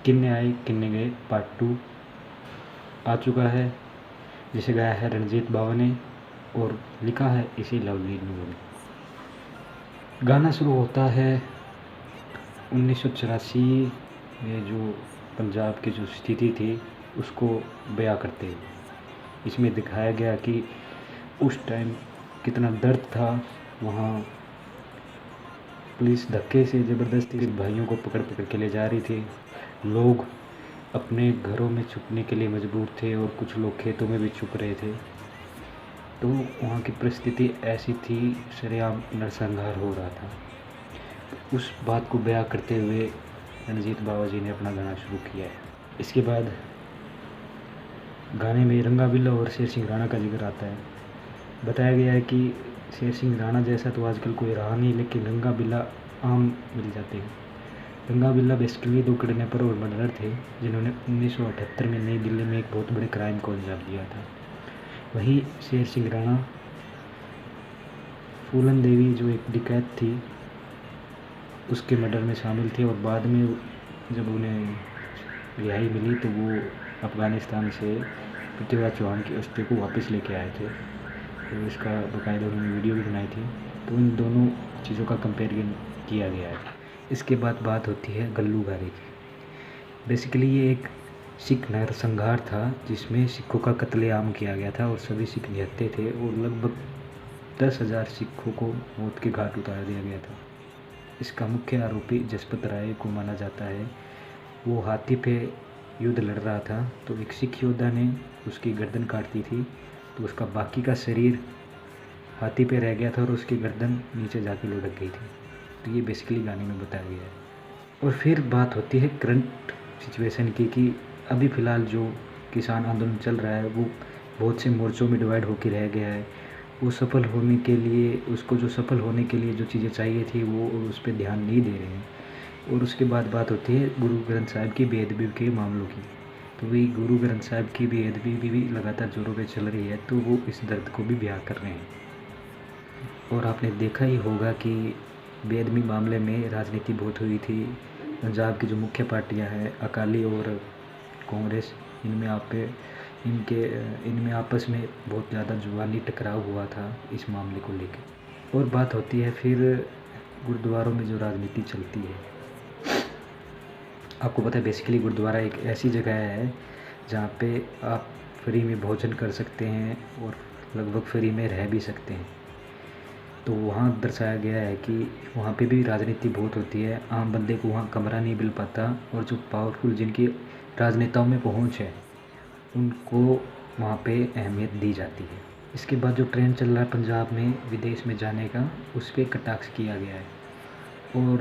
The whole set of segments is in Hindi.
किन्ने आए किन्ने गए पार्ट 2 आ चुका है, जिसे गाया है रणजीत बावा ने और लिखा है इसी लवली नूर ने। गाना शुरू होता है 1984 में जो पंजाब की जो स्थिति थी उसको बयां करते हुए। इसमें दिखाया गया कि उस टाइम कितना दर्द था। वहाँ पुलिस धक्के से ज़बरदस्ती भाइयों को पकड़ पकड़ के ले जा रही थी। लोग अपने घरों में छुपने के लिए मजबूर थे और कुछ लोग खेतों में भी छुप रहे थे। तो वहाँ की परिस्थिति ऐसी थी, सरेआम नरसंहार हो रहा था। उस बात को बयां करते हुए रणजीत बावा जी ने अपना गाना शुरू किया है। इसके बाद गाने में रंगा बिल्ला और शेर सिंह राणा का जिक्र आता है। बताया गया है कि शेर सिंह राणा जैसा तो आजकल कोई रहा नहीं, लेकिन रंगा बिल्ला आम मिल जाते हैं। रंगा बिल्ला बेसिकली 2 किडनैपर और मर्डरर थे जिन्होंने 1978 में नई दिल्ली में एक बहुत बड़े क्राइम को अंजाम दिया था। वहीं शेर सिंह राणा फूलन देवी जो एक डकैत थी उसके मर्डर में शामिल थे और बाद में जब उन्हें रिहाई मिली तो वो अफ़गानिस्तान से पृथ्वीराज चौहान की अस्थि को वापस लेके आए थे। तो इसका बाकायदा उन्होंने वीडियो भी बनाई थी। तो इन दोनों चीज़ों का कंपेरिजन किया गया है। इसके बाद बात होती है गल्लूघारे की। बेसिकली ये एक सिख नरसंहार था जिसमें सिखों का कत्लेआम किया गया था और सभी सिख निहत्थे थे और लगभग 10,000 सिखों को मौत के घाट उतार दिया गया था। इसका मुख्य आरोपी जसपत राय को माना जाता है। वो हाथी पे युद्ध लड़ रहा था तो एक सिख योद्धा ने उसकी गर्दन काट दी थी, तो उसका बाकी का शरीर हाथी पे रह गया था और उसकी गर्दन नीचे जाके लुढ़क गई थी। तो ये बेसिकली गाने में बताया गया है। और फिर बात होती है करंट सिचुएशन की कि अभी फ़िलहाल जो किसान आंदोलन चल रहा है वो बहुत से मोर्चों में डिवाइड होकर रह गया है। वो सफल होने के लिए उसको जो सफल होने के लिए जो चीज़ें चाहिए थी वो उस पर ध्यान नहीं दे रहे हैं। और उसके बाद बात होती है गुरु ग्रंथ साहिब की बेअदबी के मामलों की। तो वही गुरु ग्रंथ साहिब की बेअदबी भी लगातार जोरों पे चल रही है, तो वो इस दर्द को भी बयां कर रहे हैं। और आपने देखा ही होगा कि बेअदबी मामले में राजनीति बहुत हुई थी। पंजाब की जो मुख्य पार्टियां हैं अकाली और कांग्रेस, इनमें आपस में बहुत ज़्यादा जुबानी टकराव हुआ था इस मामले को लेकर। और बात होती है फिर गुरुद्वारों में जो राजनीति चलती है। आपको पता है बेसिकली गुरुद्वारा एक ऐसी जगह है जहाँ पे आप फ्री में भोजन कर सकते हैं और लगभग फ्री में रह भी सकते हैं। तो वहाँ दर्शाया गया है कि वहाँ पे भी राजनीति बहुत होती है। आम बंदे को वहाँ कमरा नहीं मिल पाता और जो पावरफुल जिनकी राजनेताओं में पहुँच है उनको वहाँ पे अहमियत दी जाती है। इसके बाद जो ट्रेंड चल रहा है पंजाब में विदेश में जाने का, उस पर कटाक्ष किया गया है। और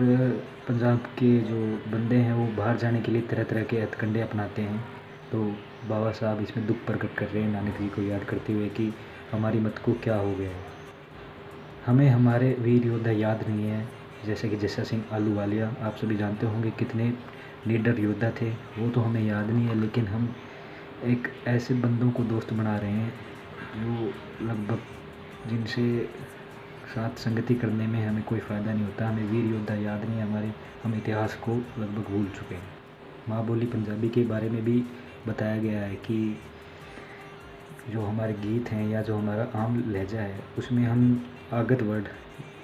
पंजाब के जो बंदे हैं वो बाहर जाने के लिए तरह तरह के हथकंडे अपनाते हैं। तो बाबा साहब इसमें दुख प्रकट कर रहे हैं नानक जी को याद करते हुए कि हमारी मत को क्या हो गया है। हमें हमारे वीर योद्धा याद नहीं है, जैसे कि जस्सा सिंह आहलूवालिया, आप सभी जानते होंगे कितने लीडर योद्धा थे, वो तो हमें याद नहीं है। लेकिन हम एक ऐसे बंदों को दोस्त बना रहे हैं जो लगभग जिनसे साथ संगति करने में हमें कोई फ़ायदा नहीं होता। हमें वीर योद्धा याद नहीं है, हम इतिहास को लगभग भूल चुके हैं। माँ बोली पंजाबी के बारे में भी बताया गया है कि जो हमारे गीत हैं या जो हमारा आम लहजा है उसमें हम आगत वर्ड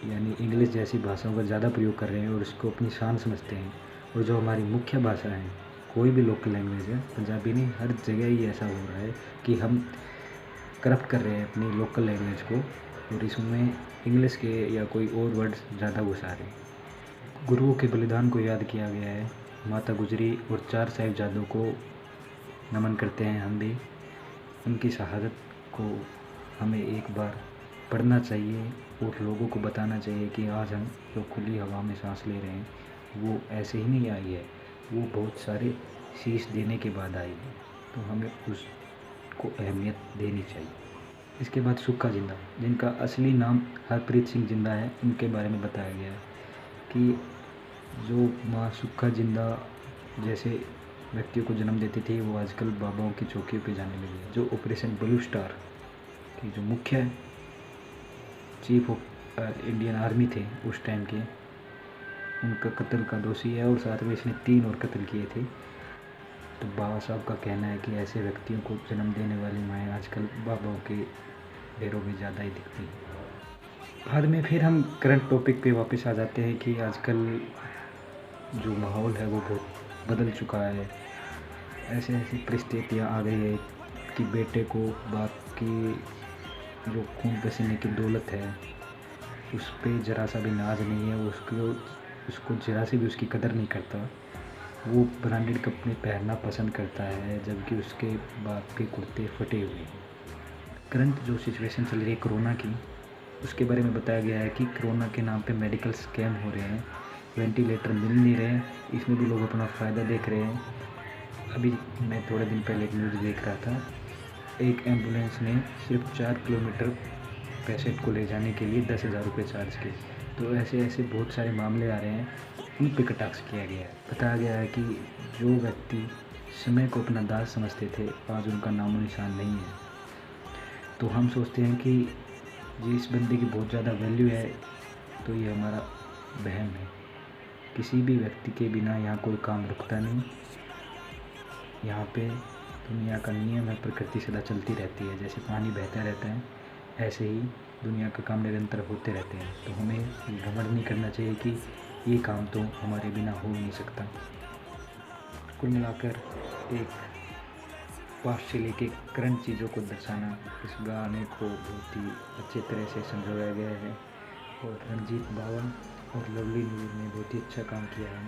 यानी इंग्लिश जैसी भाषाओं का ज़्यादा प्रयोग कर रहे हैं और इसको अपनी शान समझते हैं। और जो हमारी मुख्य भाषा है, कोई भी लोकल लैंग्वेज है, पंजाबी नहीं, हर जगह ही ऐसा हो रहा है कि हम करप्ट कर रहे हैं अपनी लोकल लैंग्वेज को और इसमें इंग्लिश के या कोई और वर्ड्स ज़्यादा घुसा रहे हैं। गुरुओं के बलिदान को याद किया गया है। माता गुजरी और 4 साहिबजादों को नमन करते हैं हम भी। उनकी शहादत को हमें एक बार पढ़ना चाहिए और लोगों को बताना चाहिए कि आज हम जो खुली हवा में सांस ले रहे हैं वो ऐसे ही नहीं आई है, वो बहुत सारे शीश देने के बाद आई है। तो हमें उसको अहमियत देनी चाहिए। इसके बाद सुक्खा जिंदा, जिनका असली नाम हरप्रीत सिंह जिंदा है, उनके बारे में बताया गया है कि जो माँ सुक्खा जिंदा जैसे व्यक्तियों को जन्म देती थी वो आजकल बाबाओं की चौकियों पे जाने लगी है। जो ऑपरेशन ब्लू स्टार कि जो मुख्य चीफ ऑफ इंडियन आर्मी थे उस टाइम के, उनका कत्ल का दोषी है, और साथ में इसने 3 और कत्ल किए थे। तो बाबा साहब का कहना है कि ऐसे व्यक्तियों को जन्म देने वाली माएँ आजकल बाबाओं के डेरों में ज़्यादा ही दिखती हैं। बाद में फिर हम करंट टॉपिक पे वापस आ जाते हैं कि आजकल जो माहौल है वो बहुत बदल चुका है। ऐसे ऐसी परिस्थितियाँ आ गई है कि बेटे को बाप की जो खून पसीने की दौलत है उस पर ज़रा सा भी नाज नहीं है, उसको ज़रा से भी उसकी कदर नहीं करता। वो ब्रांडेड कपड़े पहनना पसंद करता है, जबकि उसके बाप के कुर्ते फटे हुए हैं। करंट जो सिचुएशन चल रही है कोरोना की, उसके बारे में बताया गया है कि कोरोना के नाम पे मेडिकल स्कैम हो रहे हैं, वेंटिलेटर मिल नहीं रहे हैं, इसमें भी लोग अपना फ़ायदा देख रहे हैं। अभी मैं थोड़े दिन पहले एक न्यूज़ देख रहा था, एक एम्बुलेंस ने सिर्फ 4 किलोमीटर पेशेंट को ले जाने के लिए 10,000 रुपये चार्ज किए। तो ऐसे ऐसे बहुत सारे मामले आ रहे हैं, उन पे कटाक्ष किया गया है। बताया गया है कि जो व्यक्ति समय को अपना दास समझते थे, आज उनका नामो निशान नहीं है। तो हम सोचते हैं कि जिस बंदे की बहुत ज़्यादा वैल्यू है, तो ये हमारा बहन है। किसी भी व्यक्ति के बिना यहाँ कोई काम रुकता नहीं। यहाँ पे दुनिया का नियम है, प्रकृति सदा चलती रहती है। जैसे पानी बहता रहता है, ऐसे ही दुनिया का काम निरंतर होते रहते हैं। तो हमें घमंड नहीं करना चाहिए कि ये काम तो हमारे बिना हो नहीं सकता। कुल मिलाकर एक पास्ट से लेके करंट चीज़ों को दर्शाना, इस गाने को बहुत ही अच्छे तरह से संजोया गया है, और रंजीत बावन और लवली नूर ने बहुत ही अच्छा काम किया है।